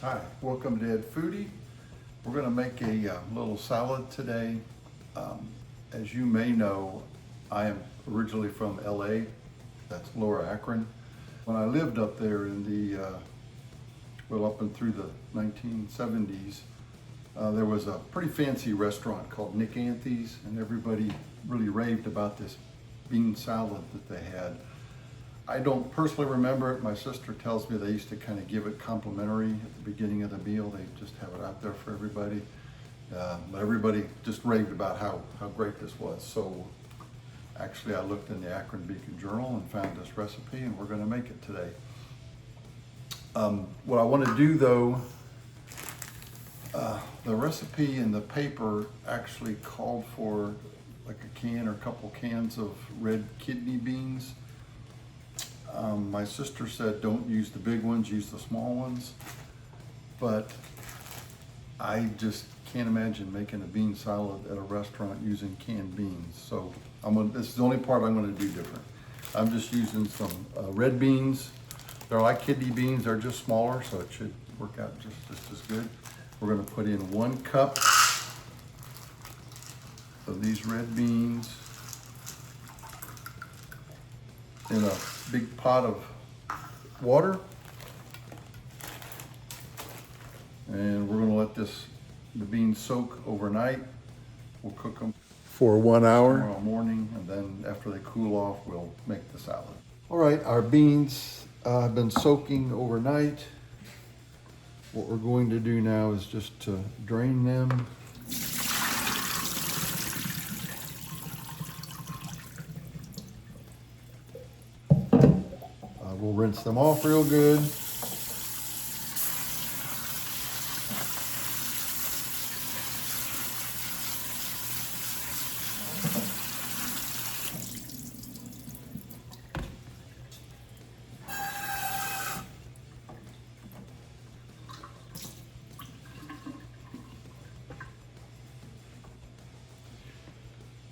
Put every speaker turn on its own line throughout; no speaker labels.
Hi, welcome to Foodie. We're going to make a little salad today. As you may know, I am originally from LA, that's Lower Akron. When I lived up there in the, up and through the 1970s, there was a pretty fancy restaurant called Anthe's, and everybody really raved about this bean salad that they had. I don't personally remember it. My sister tells me they used to kind of give it complimentary at the beginning of the meal. They just have it out there for everybody. But everybody just raved about how great this was. So actually I looked in the Akron Beacon Journal and found this recipe, and we're going to make it today. What I want to do though, the recipe in the paper actually called for like a can or a couple cans of red kidney beans. My sister said don't use the big ones, use the small ones. But I just can't imagine making a bean salad at a restaurant using canned beans. So this is the only part I'm going to do different. I'm just using some red beans. They're like kidney beans, they're just smaller, so it should work out just as good. We're going to put in 1 cup of these red beans in a big pot of water, and we're going to let the beans soak overnight. We'll cook them for 1 hour tomorrow morning, and then after they cool off, we'll make the salad. All right, our beans have been soaking overnight. What we're going to do now is just to drain them. We'll rinse them off real good.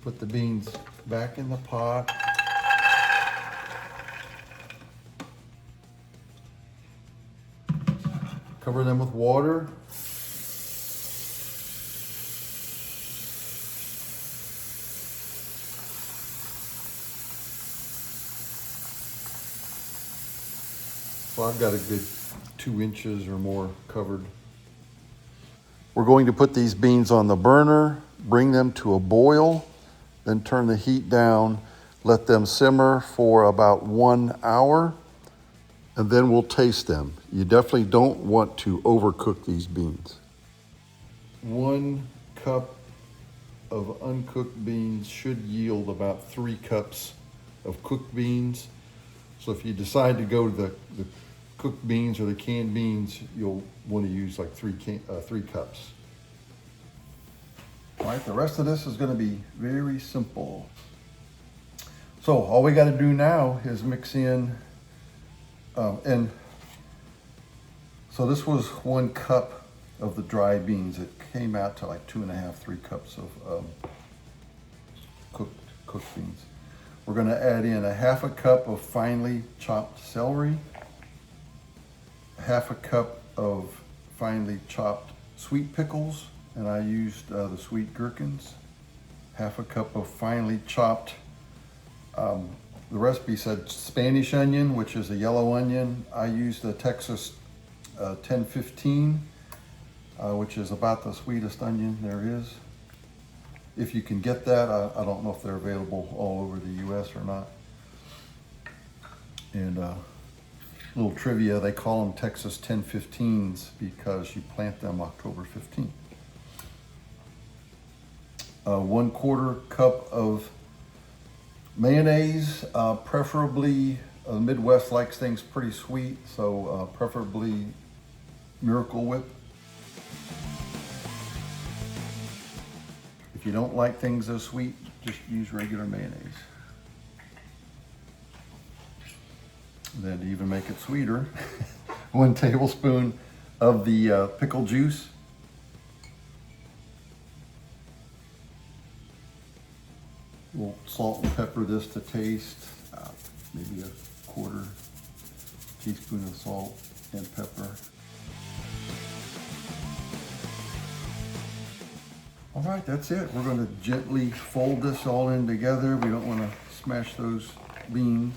Put the beans back in the pot. Cover them with water. So I've got a good 2 inches or more covered. We're going to put these beans on the burner, bring them to a boil, then turn the heat down, let them simmer for about 1 hour. And then we'll taste them. You definitely don't want to overcook these beans. 1 cup of uncooked beans should yield about 3 cups of cooked beans. So if you decide to go to the cooked beans or the canned beans, you'll want to use like 3 cups. All right, the rest of this is going to be very simple. So all we got to do now is mix in and so this was 1 cup of the dry beans. It came out to like 2.5, 3 cups of cooked beans. We're going to add in 1/2 cup of finely chopped celery, 1/2 cup of finely chopped sweet pickles, and I used the sweet gherkins, 1/2 cup of finely chopped the recipe said Spanish onion, which is a yellow onion. I used the Texas 1015, which is about the sweetest onion there is. If you can get that, I don't know if they're available all over the US or not. And little trivia, they call them Texas 1015s because you plant them October 15th. 1/4 cup of mayonnaise, preferably the Midwest likes things pretty sweet, so preferably Miracle Whip. If you don't like things so sweet, just use regular mayonnaise. And then to even make it sweeter, 1 tablespoon of the pickle juice. We'll salt and pepper this to taste, maybe 1/4 teaspoon of salt and pepper. All right, that's it. We're going to gently fold this all in together. We don't want to smash those beans.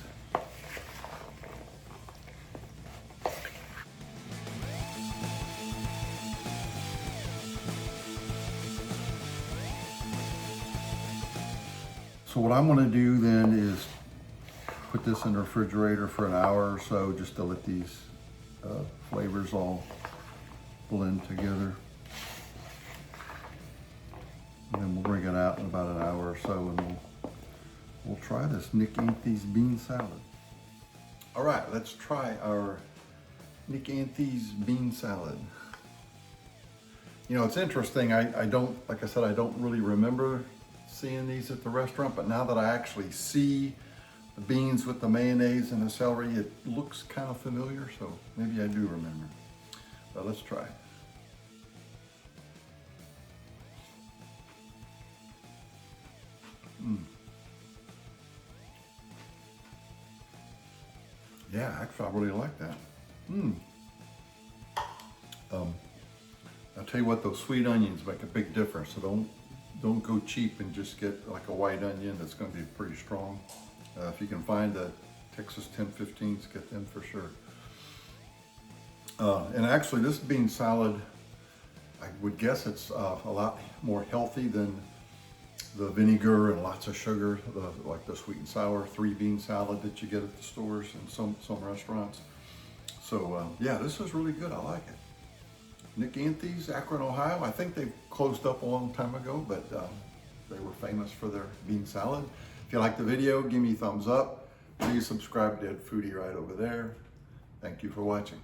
So what I'm going to do then is put this in the refrigerator for an hour or so just to let these flavors all blend together. And then we'll bring it out in about an hour or so and we'll try this Anthe's bean salad. All right, let's try our Anthe's bean salad. You know, it's interesting. I don't, like I said, I don't really remember seeing these at the restaurant, but now that I actually see the beans with the mayonnaise and the celery, it looks kind of familiar, so maybe I do remember. But let's try. Yeah, actually I really like that. I'll tell you what, those sweet onions make a big difference, so don't go cheap and just get like a white onion that's going to be pretty strong. If you can find the Texas 1015s, get them for sure. And actually this bean salad, I would guess it's a lot more healthy than the vinegar and lots of sugar, like the sweet and sour 3-bean salad that you get at the stores and some restaurants. So yeah, this is really good. I like it. Anthe's, Akron, Ohio. I think they closed up a long time ago, but they were famous for their bean salad. If you like the video, give me a thumbs up. Please subscribe to Foodie right over there. Thank you for watching.